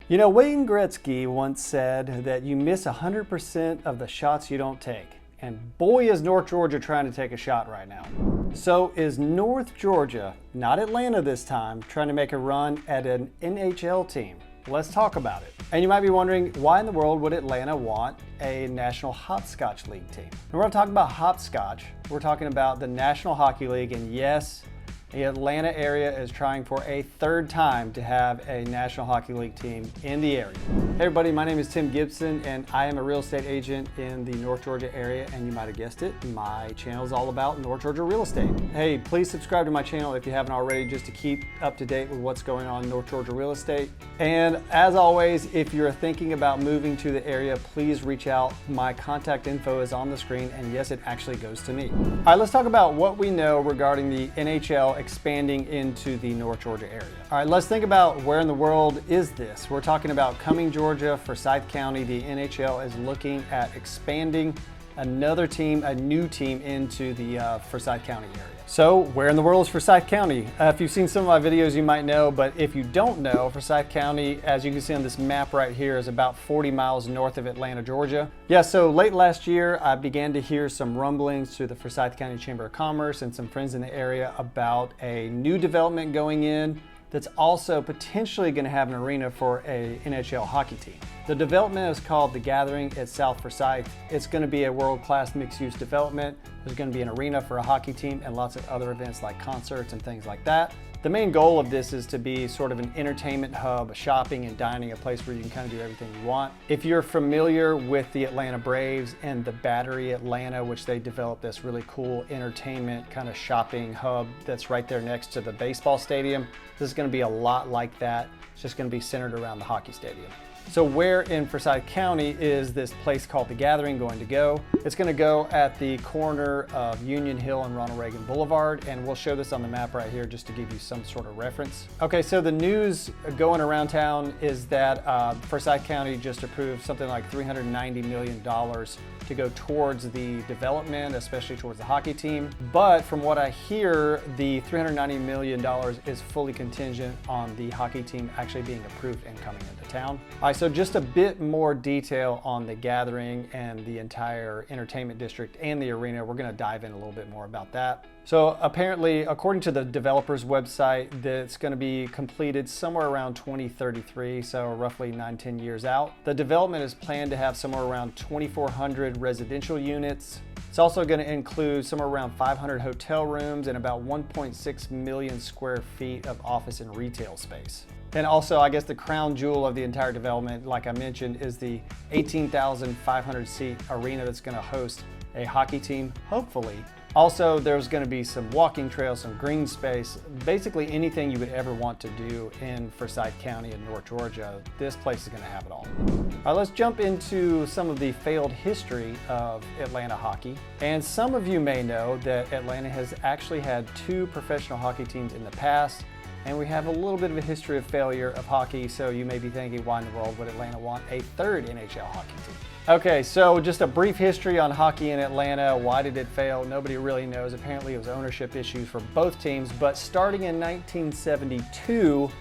You know, Wayne Gretzky once said that you miss 100% of the shots you don't take. And boy, is North Georgia trying to take a shot right now. So is North Georgia, not Atlanta this time, trying to make a run at an NHL team? Let's talk about it. And you might be wondering, why in the world would Atlanta want a National Hopscotch League team? And we're not talking about hopscotch, we're talking about the National Hockey League, and yes, the Atlanta area is trying for a third time to have a National Hockey League team in the area. Hey everybody, my name is Tim Gibson and I am a real estate agent in the North Georgia area, and you might have guessed it, my channel is all about North Georgia real estate. Hey, please subscribe to my channel if you haven't already, just to keep up to date with what's going on in North Georgia real estate. And as always, if you're thinking about moving to the area, please reach out. My contact info is on the screen, and yes, it actually goes to me. All right, let's talk about what we know regarding the NHL expanding into the North Georgia area. All right, let's think about where in the world is this. We're talking about Cumming, Georgia, Forsyth County. The NHL is looking at expanding another team, a new team, into the Forsyth County area. So where in the world is Forsyth County? If you've seen some of my videos, you might know, but if you don't know, Forsyth County, as you can see on this map right here, is about 40 miles north of Atlanta, Georgia. Yeah, so late last year, I began to hear some rumblings through the Forsyth County Chamber of Commerce and some friends in the area about a new development going in that's also potentially going to have an arena for a NHL hockey team. The development is called The Gathering at South Forsyth. It's going to be a world-class mixed-use development. There's going to be an arena for a hockey team and lots of other events like concerts and things like that. The main goal of this is to be sort of an entertainment hub, a shopping and dining, a place where you can kind of do everything you want. If you're familiar with the Atlanta Braves and the Battery Atlanta, which they developed this really cool entertainment kind of shopping hub that's right there next to the baseball stadium, this is going to be a lot like that. It's just going to be centered around the hockey stadium. So where in Forsyth County is this place called The Gathering going to go? It's going to go at the corner of Union Hill and Ronald Reagan Boulevard, and we'll show this on the map right here just to give you some sort of reference. Okay, so the news going around town is that Forsyth County just approved something like $390 million to go towards the development, especially towards the hockey team. But from what I hear, the $390 million is fully contingent on the hockey team actually being approved and coming into town. All right, so just a bit more detail on The Gathering and the entire entertainment district and the arena. We're gonna dive in a little bit more about that. So apparently, according to the developer's website, that's going to be completed somewhere around 2033, so roughly 9-10 years out. The development is planned to have somewhere around 2,400 residential units. It's also going to include somewhere around 500 hotel rooms and about 1.6 million square feet of office and retail space. And also, I guess the crown jewel of the entire development, like I mentioned, is the 18,500 seat arena that's going to host a hockey team, hopefully. Also, there's going to be some walking trails, some green space, basically anything you would ever want to do in Forsyth County in North Georgia. This place is going to have it all. All right, let's jump into some of the failed history of Atlanta hockey. And some of you may know that Atlanta has actually had 2 professional hockey teams in the past, and we have a little bit of a history of failure of hockey, so you may be thinking, why in the world would Atlanta want a 3rd NHL hockey team? Okay, so just a brief history on hockey in Atlanta. Why did it fail? Nobody really knows. Apparently it was ownership issues for both teams, but starting in 1972,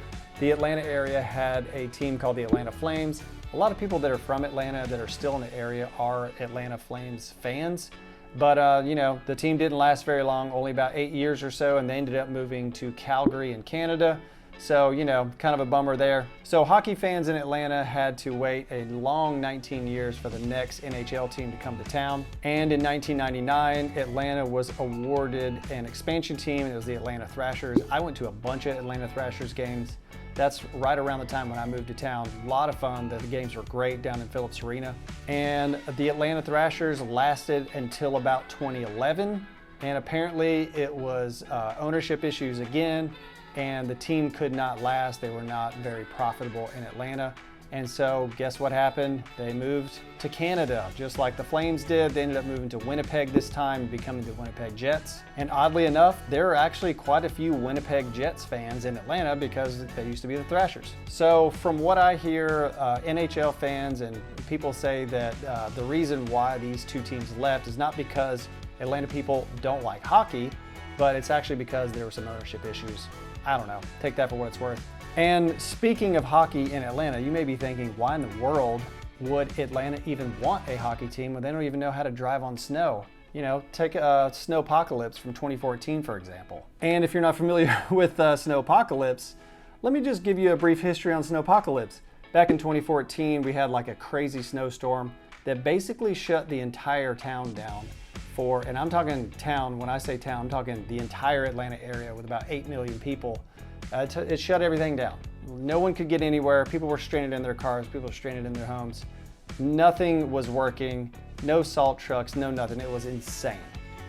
the Atlanta area had a team called the Atlanta Flames. A lot of people that are from Atlanta that are still in the area are Atlanta Flames fans. But you know, the team didn't last very long, only about 8 years or so, and they ended up moving to Calgary in Canada. So, you know, kind of a bummer there. So hockey fans in Atlanta had to wait a long 19 years for the next NHL team to come to town. And in 1999, Atlanta was awarded an expansion team. It was the Atlanta Thrashers. I went to a bunch of Atlanta Thrashers games. That's right around the time when I moved to town. A lot of fun. The games were great down in Phillips Arena. And the Atlanta Thrashers lasted until about 2011. And apparently it was ownership issues again, and the team could not last. They were not very profitable in Atlanta. And so guess what happened? They moved to Canada, just like the Flames did. They ended up moving to Winnipeg this time, becoming the Winnipeg Jets. And oddly enough, there are actually quite a few Winnipeg Jets fans in Atlanta because they used to be the Thrashers. So from what I hear, NHL fans and people say that the reason why these 2 teams left is not because Atlanta people don't like hockey, but it's actually because there were some ownership issues. I don't know, take that for what it's worth. And speaking of hockey in Atlanta, you may be thinking, why in the world would Atlanta even want a hockey team when they don't even know how to drive on snow? You know, take Snowpocalypse from 2014, for example. And if you're not familiar with Snowpocalypse, let me just give you a brief history on Snowpocalypse. Back in 2014, we had like a crazy snowstorm that basically shut the entire town down for, and I'm talking town, when I say town, I'm talking the entire Atlanta area with about 8 million people. It shut everything down. No one could get anywhere. People were stranded in their cars. People were stranded in their homes. Nothing was working. No salt trucks, no nothing. It was insane.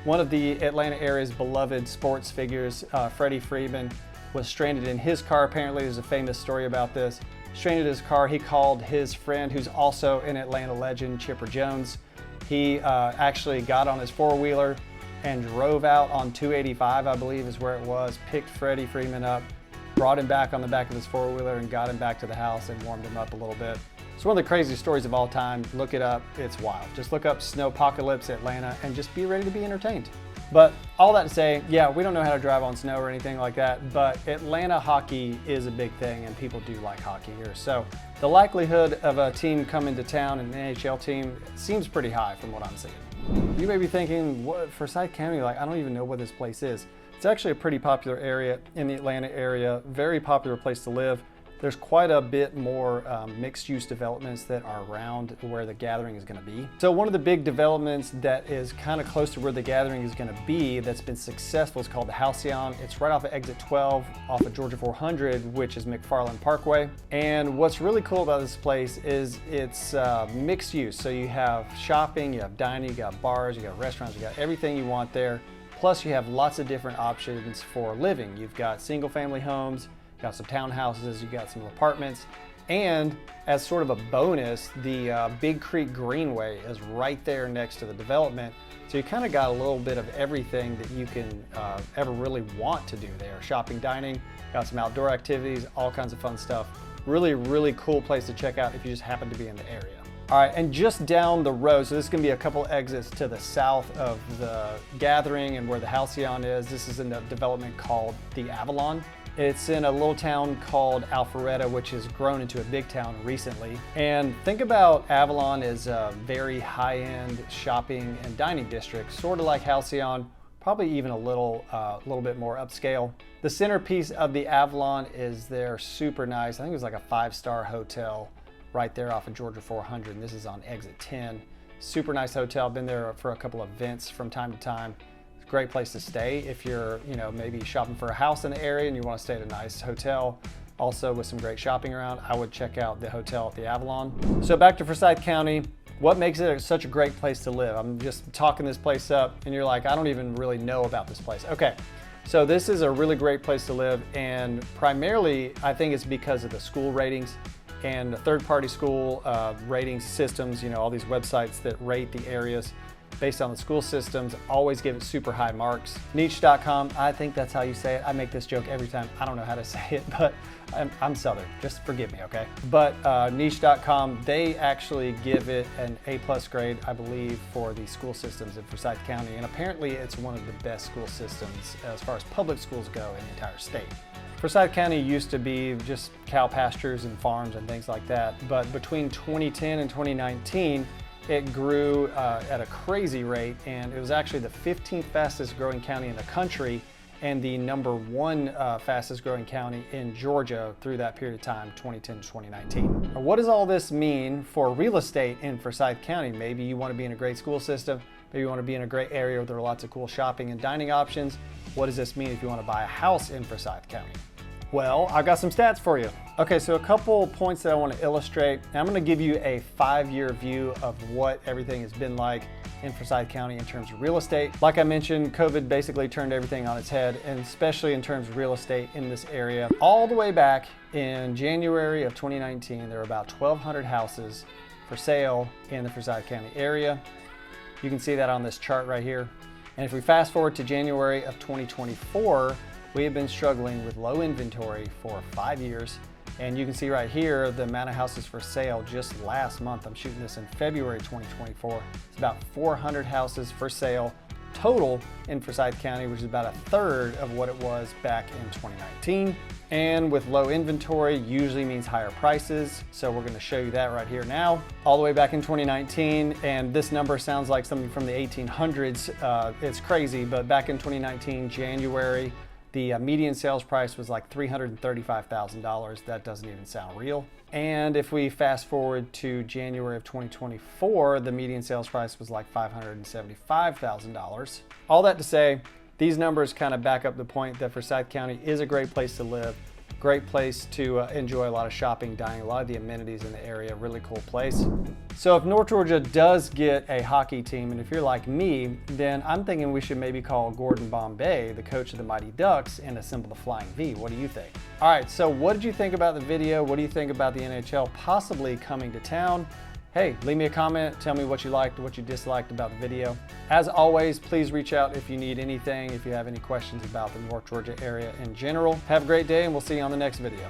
One of the Atlanta area's beloved sports figures, Freddie Freeman, was stranded in his car. Apparently, there's a famous story about this. Stranded in his car, he called his friend, who's also an Atlanta legend, Chipper Jones. He actually got on his four-wheeler and drove out on 285, I believe is where it was, picked Freddie Freeman up, brought him back on the back of his four-wheeler and got him back to the house and warmed him up a little bit. It's one of the craziest stories of all time. Look it up, it's wild. Just look up Snowpocalypse Atlanta and just be ready to be entertained. But all that to say, yeah, we don't know how to drive on snow or anything like that, but Atlanta hockey is a big thing and people do like hockey here. So the likelihood of a team coming to town, an NHL team, seems pretty high from what I'm seeing. You may be thinking, what, Forsyth County, like I don't even know what this place is. It's actually a pretty popular area in the Atlanta area, very popular place to live. There's quite a bit more mixed-use developments that are around where the gathering is going to be. So one of the big developments that is kind of close to where the gathering is going to be that's been successful is called the Halcyon. It's right off of exit 12 off of Georgia 400, which is McFarland Parkway. And what's really cool about this place is it's mixed use. So you have shopping, you have dining, you got bars, you got restaurants, you got everything you want there. Plus you have lots of different options for living. You've got single family homes, you've got some townhouses, you've got some apartments, and as sort of a bonus, the Big Creek Greenway is right there next to the development. So you kind of got a little bit of everything that you can ever really want to do there. Shopping, dining, got some outdoor activities, all kinds of fun stuff. Really, really cool place to check out if you just happen to be in the area. All right, and just down the road, so this is gonna be a couple exits to the south of the gathering and where the Halcyon is. This is in a development called the Avalon. It's in a little town called Alpharetta, which has grown into a big town recently. And think about Avalon as a very high-end shopping and dining district, sort of like Halcyon, probably even a little bit more upscale. The centerpiece of the Avalon is their super nice, I think it was like a 5-star hotel right there off of Georgia 400, and this is on exit 10. Super nice hotel, been there for a couple of events from time to time. It's a great place to stay if you're, maybe shopping for a house in the area and you want to stay at a nice hotel. Also with some great shopping around, I would check out the hotel at the Avalon. So back to Forsyth County, what makes it such a great place to live? I'm just talking this place up and you're like, I don't even really know about this place. Okay, so this is a really great place to live, and primarily I think it's because of the school ratings and third-party school rating systems. All these websites that rate the areas based on the school systems always give it super high marks. Niche.com, I think that's how you say it. I make this joke every time. I don't know how to say it, but I'm Southern, just forgive me, okay? But Niche.com, they actually give it an A+ grade, I believe, for the school systems in Forsyth County, and apparently it's one of the best school systems as far as public schools go in the entire state. Forsyth County used to be just cow pastures and farms and things like that, but between 2010 and 2019, it grew at a crazy rate, and it was actually the 15th fastest growing county in the country and the #1 fastest growing county in Georgia through that period of time, 2010 to 2019. Now, what does all this mean for real estate in Forsyth County? Maybe you want to be in a great school system, maybe you want to be in a great area where there are lots of cool shopping and dining options. What does this mean if you want to buy a house in Forsyth County? Well, I've got some stats for you. Okay, so a couple points that I want to illustrate. I'm going to give you a 5-year view of what everything has been like in Forsyth County in terms of real estate. Like I mentioned, COVID basically turned everything on its head, and especially in terms of real estate in this area. All the way back in January of 2019, there were about 1,200 houses for sale in the Forsyth County area. You can see that on this chart right here. And if we fast forward to January of 2024, we have been struggling with low inventory for 5 years. And you can see right here the amount of houses for sale just last month. I'm shooting this in February 2024. It's about 400 houses for sale total in Forsyth County, which is about a third of what it was back in 2019. And with low inventory usually means higher prices. So we're gonna show you that right here now. All the way back in 2019, and this number sounds like something from the 1800s. It's crazy, but back in 2019, January, the median sales price was like $335,000. That doesn't even sound real. And if we fast forward to January of 2024, the median sales price was like $575,000. All that to say, these numbers kind of back up the point that Forsyth County is a great place to live, great place to enjoy a lot of shopping, dining, a lot of the amenities in the area, really cool place. So if North Georgia does get a hockey team, and if you're like me, then I'm thinking we should maybe call Gordon Bombay, the coach of the Mighty Ducks, and assemble the Flying V. What do you think? All right, so what did you think about the video? What do you think about the NHL possibly coming to town? Hey, leave me a comment, tell me what you liked, what you disliked about the video. As always, please reach out if you need anything, if you have any questions about the North Georgia area in general. Have a great day, and we'll see you on the next video.